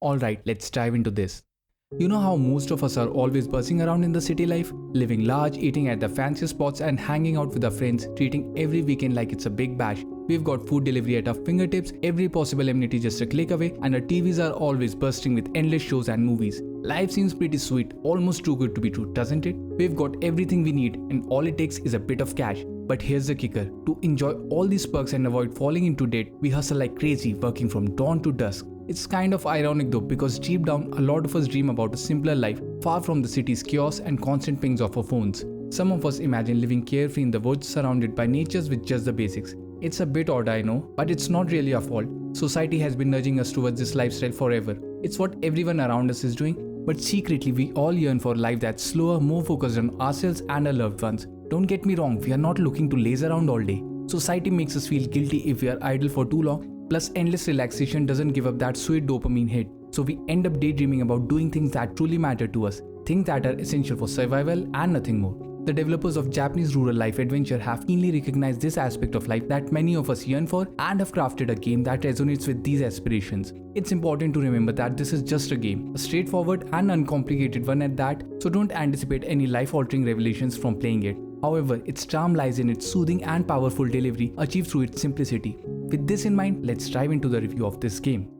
Alright, let's dive into this. You know how most of us are always buzzing around in the city life? Living large, eating at the fanciest spots and hanging out with our friends, treating every weekend like it's a big bash. We've got food delivery at our fingertips, every possible amenity just a click away, and our TVs are always bursting with endless shows and movies. Life seems pretty sweet, almost too good to be true, doesn't it? We've got everything we need and all it takes is a bit of cash. But here's the kicker. To enjoy all these perks and avoid falling into debt, we hustle like crazy, working from dawn to dusk. It's kind of ironic though, because deep down, a lot of us dream about a simpler life, far from the city's chaos and constant pings of our phones. Some of us imagine living carefree in the woods surrounded by nature with just the basics. It's a bit odd, I know, but it's not really our fault. Society has been nudging us towards this lifestyle forever. It's what everyone around us is doing, but secretly we all yearn for a life that's slower, more focused on ourselves and our loved ones. Don't get me wrong, we are not looking to laze around all day. Society makes us feel guilty if we are idle for too long. Plus, endless relaxation doesn't give up that sweet dopamine hit, so we end up daydreaming about doing things that truly matter to us, things that are essential for survival and nothing more. The developers of Japaneserurallifeadventure have keenly recognized this aspect of life that many of us yearn for and have crafted a game that resonates with these aspirations. It's important to remember that this is just a game, a straightforward and uncomplicated one at that, so don't anticipate any life-altering revelations from playing it. However, its charm lies in its soothing and powerful delivery achieved through its simplicity. With this in mind, let's dive into the review of this game.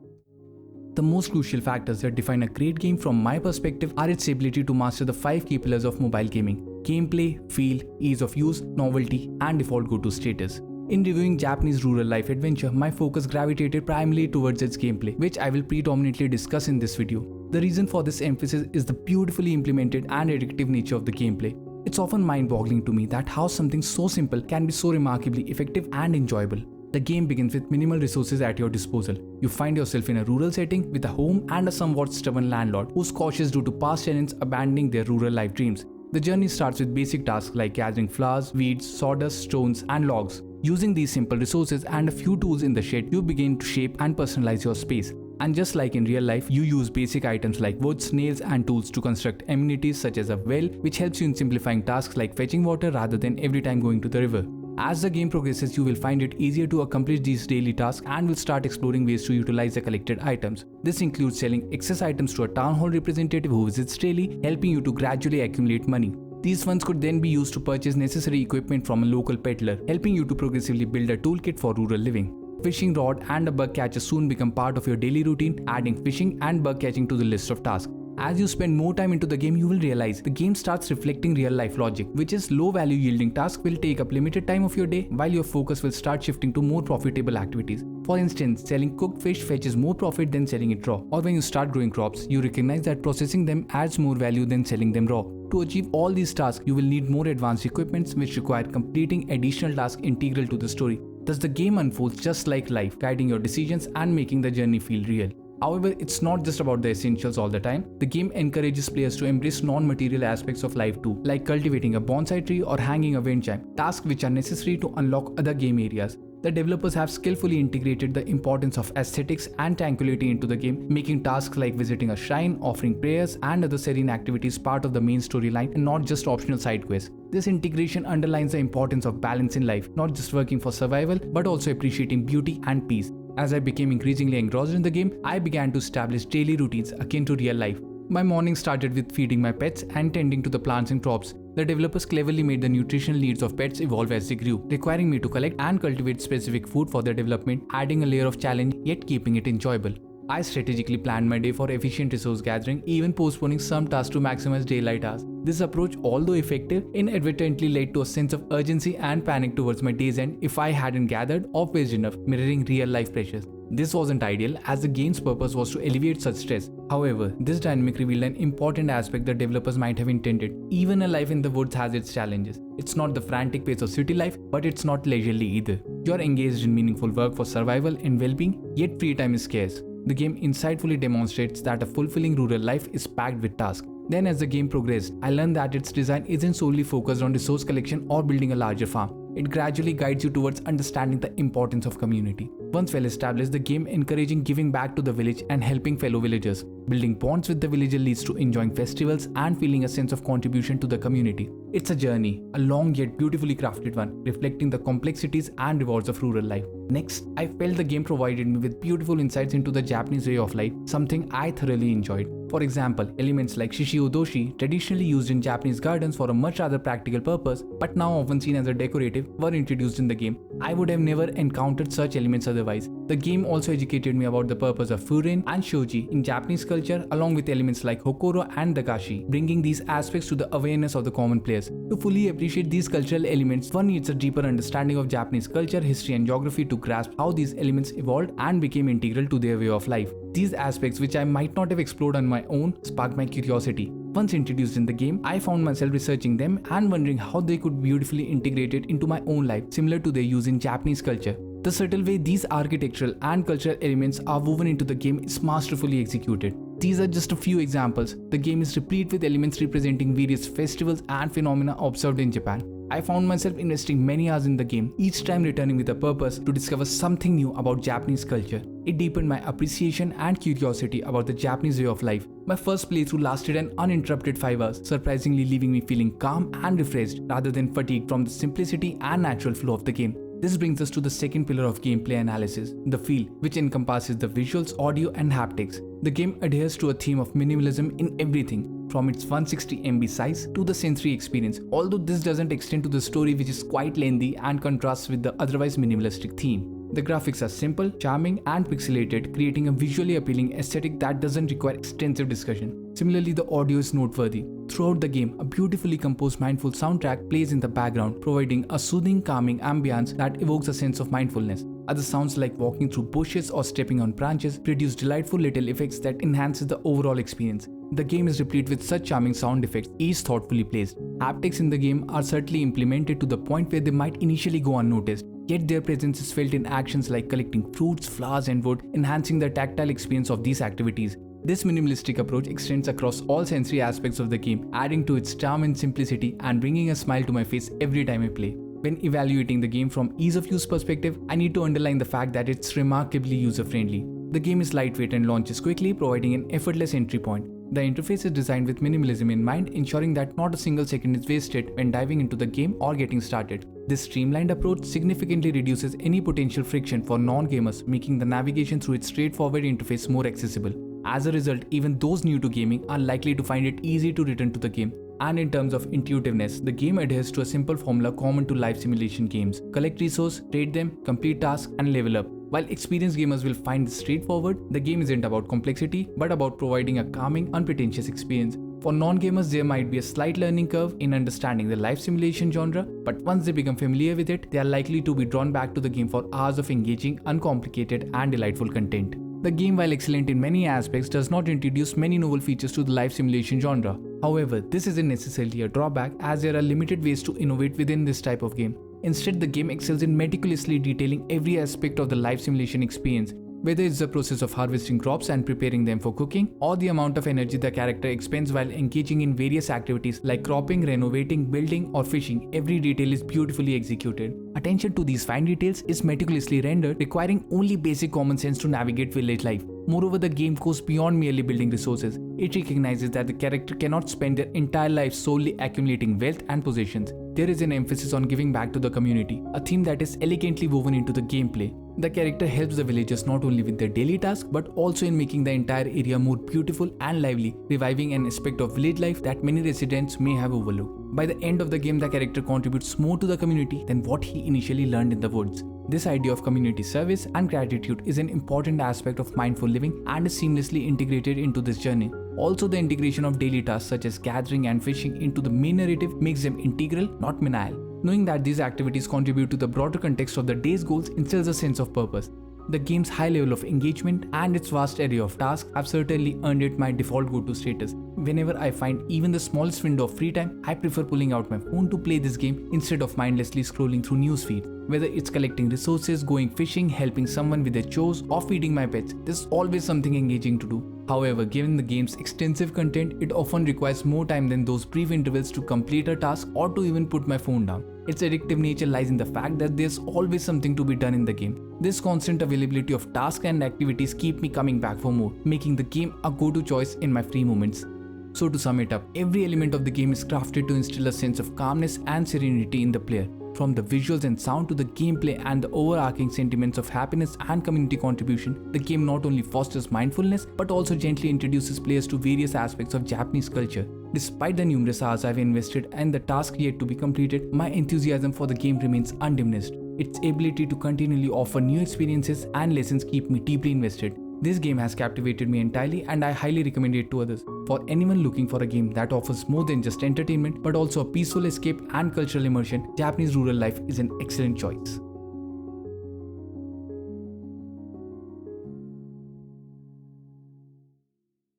The most crucial factors that define a great game from my perspective are its ability to master the 5 key pillars of mobile gaming: gameplay, feel, ease of use, novelty, and default go-to status. In reviewing Japaneserurallifeadventure, my focus gravitated primarily towards its gameplay, which I will predominantly discuss in this video. The reason for this emphasis is the beautifully implemented and addictive nature of the gameplay. It's often mind-boggling to me that how something so simple can be so remarkably effective and enjoyable. The game begins with minimal resources at your disposal. You find yourself in a rural setting with a home and a somewhat stubborn landlord who's cautious due to past tenants abandoning their rural life dreams. The journey starts with basic tasks like gathering flowers, weeds, sawdust, stones, and logs. Using these simple resources and a few tools in the shed, you begin to shape and personalize your space. And just like in real life, you use basic items like wood, nails, and tools to construct amenities such as a well, which helps you in simplifying tasks like fetching water rather than every time going to the river. As the game progresses, you will find it easier to accomplish these daily tasks and will start exploring ways to utilize the collected items. This includes selling excess items to a town hall representative who visits daily, helping you to gradually accumulate money. These funds could then be used to purchase necessary equipment from a local peddler, helping you to progressively build a toolkit for rural living. Fishing rod and a bug catcher soon become part of your daily routine, adding fishing and bug catching to the list of tasks. As you spend more time into the game, you will realize the game starts reflecting real-life logic, which is low-value yielding tasks will take up limited time of your day, while your focus will start shifting to more profitable activities. For instance, selling cooked fish fetches more profit than selling it raw, or when you start growing crops, you recognize that processing them adds more value than selling them raw. To achieve all these tasks, you will need more advanced equipments which require completing additional tasks integral to the story. Thus, the game unfolds just like life, guiding your decisions and making the journey feel real. However, it's not just about the essentials all the time. The game encourages players to embrace non-material aspects of life too, like cultivating a bonsai tree or hanging a wind chime, tasks which are necessary to unlock other game areas. The developers have skillfully integrated the importance of aesthetics and tranquility into the game, making tasks like visiting a shrine, offering prayers, and other serene activities part of the main storyline and not just optional side quests. This integration underlines the importance of balance in life, not just working for survival, but also appreciating beauty and peace. As I became increasingly engrossed in the game, I began to establish daily routines akin to real life. My morning started with feeding my pets and tending to the plants and crops. The developers cleverly made the nutritional needs of pets evolve as they grew, requiring me to collect and cultivate specific food for their development, adding a layer of challenge yet keeping it enjoyable. I strategically planned my day for efficient resource gathering, even postponing some tasks to maximize daylight hours. This approach, although effective, inadvertently led to a sense of urgency and panic towards my day's end if I hadn't gathered or fetched enough, mirroring real-life pressures. This wasn't ideal, as the game's purpose was to alleviate such stress. However, this dynamic revealed an important aspect the developers might have intended. Even a life in the woods has its challenges. It's not the frantic pace of city life, but it's not leisurely either. You're engaged in meaningful work for survival and well-being, yet free time is scarce. The game insightfully demonstrates that a fulfilling rural life is packed with tasks. Then as the game progressed, I learned that its design isn't solely focused on resource collection or building a larger farm. It gradually guides you towards understanding the importance of community. Once well established, the game encouraging giving back to the village and helping fellow villagers. Building bonds with the villager leads to enjoying festivals and feeling a sense of contribution to the community. It's a journey, a long yet beautifully crafted one, reflecting the complexities and rewards of rural life. Next, I felt the game provided me with beautiful insights into the Japanese way of life, something I thoroughly enjoyed. For example, elements like shishi-odoshi, traditionally used in Japanese gardens for a much rather practical purpose, but now often seen as a decorative, were introduced in the game. I would have never encountered such elements otherwise. The game also educated me about the purpose of furin and shoji in Japanese culture, along with elements like hokoro and dagashi, bringing these aspects to the awareness of the common players. To fully appreciate these cultural elements, one needs a deeper understanding of Japanese culture, history and geography to grasp how these elements evolved and became integral to their way of life. These aspects, which I might not have explored on my own, sparked my curiosity. Once introduced in the game, I found myself researching them and wondering how they could be beautifully integrated into my own life, similar to their use in Japanese culture. The subtle way these architectural and cultural elements are woven into the game is masterfully executed. These are just a few examples. The game is replete with elements representing various festivals and phenomena observed in Japan. I found myself investing many hours in the game, each time returning with a purpose to discover something new about Japanese culture. It deepened my appreciation and curiosity about the Japanese way of life. My first playthrough lasted an uninterrupted 5 hours, surprisingly leaving me feeling calm and refreshed rather than fatigued from the simplicity and natural flow of the game. This brings us to the second pillar of gameplay analysis, the feel, which encompasses the visuals, audio and haptics. The game adheres to a theme of minimalism in everything, from its 160 MB size to the sensory experience, although this doesn't extend to the story, which is quite lengthy and contrasts with the otherwise minimalistic theme. The graphics are simple, charming and pixelated, creating a visually appealing aesthetic that doesn't require extensive discussion. Similarly, the audio is noteworthy. Throughout the game, a beautifully composed mindful soundtrack plays in the background, providing a soothing, calming ambience that evokes a sense of mindfulness. Other sounds like walking through bushes or stepping on branches produce delightful little effects that enhances the overall experience. The game is replete with such charming sound effects, each thoughtfully placed. Haptics in the game are certainly implemented to the point where they might initially go unnoticed, yet their presence is felt in actions like collecting fruits, flowers and wood, enhancing the tactile experience of these activities. This minimalistic approach extends across all sensory aspects of the game, adding to its charm and simplicity and bringing a smile to my face every time I play. When evaluating the game from ease of use perspective, I need to underline the fact that it's remarkably user-friendly. The game is lightweight and launches quickly, providing an effortless entry point. The interface is designed with minimalism in mind, ensuring that not a single second is wasted when diving into the game or getting started. This streamlined approach significantly reduces any potential friction for non-gamers, making the navigation through its straightforward interface more accessible. As a result, even those new to gaming are likely to find it easy to return to the game. And in terms of intuitiveness, the game adheres to a simple formula common to life simulation games. Collect resources, trade them, complete tasks, and level up. While experienced gamers will find this straightforward, the game isn't about complexity, but about providing a calming, unpretentious experience. For non-gamers, there might be a slight learning curve in understanding the life simulation genre, but once they become familiar with it, they are likely to be drawn back to the game for hours of engaging, uncomplicated, and delightful content. The game, while excellent in many aspects, does not introduce many novel features to the life simulation genre. However, this isn't necessarily a drawback, as there are limited ways to innovate within this type of game. Instead, the game excels in meticulously detailing every aspect of the life simulation experience, whether it's the process of harvesting crops and preparing them for cooking, or the amount of energy the character expends while engaging in various activities like cropping, renovating, building, or fishing. Every detail is beautifully executed. Attention to these fine details is meticulously rendered, requiring only basic common sense to navigate village life. Moreover, the game goes beyond merely building resources. It recognizes that the character cannot spend their entire life solely accumulating wealth and possessions. There is an emphasis on giving back to the community, a theme that is elegantly woven into the gameplay. The character helps the villagers not only with their daily tasks, but also in making the entire area more beautiful and lively, reviving an aspect of village life that many residents may have overlooked. By the end of the game, the character contributes more to the community than what he initially learned in the woods. This idea of community service and gratitude is an important aspect of mindful living and is seamlessly integrated into this journey. Also, the integration of daily tasks such as gathering and fishing into the main narrative makes them integral, not menial. Knowing that these activities contribute to the broader context of the day's goals instills a sense of purpose. The game's high level of engagement and its vast array of tasks have certainly earned it my default go-to status. Whenever I find even the smallest window of free time, I prefer pulling out my phone to play this game instead of mindlessly scrolling through newsfeed. Whether it's collecting resources, going fishing, helping someone with their chores, or feeding my pets, there's always something engaging to do. However, given the game's extensive content, it often requires more time than those brief intervals to complete a task or to even put my phone down. Its addictive nature lies in the fact that there's always something to be done in the game. This constant availability of tasks and activities keep me coming back for more, making the game a go-to choice in my free moments. So to sum it up, every element of the game is crafted to instill a sense of calmness and serenity in the player. From the visuals and sound to the gameplay and the overarching sentiments of happiness and community contribution, the game not only fosters mindfulness but also gently introduces players to various aspects of Japanese culture. Despite the numerous hours I've invested and the task yet to be completed, my enthusiasm for the game remains undiminished. Its ability to continually offer new experiences and lessons keep me deeply invested. This game has captivated me entirely and I highly recommend it to others. For anyone looking for a game that offers more than just entertainment but also a peaceful escape and cultural immersion, Japanese Rural Life is an excellent choice.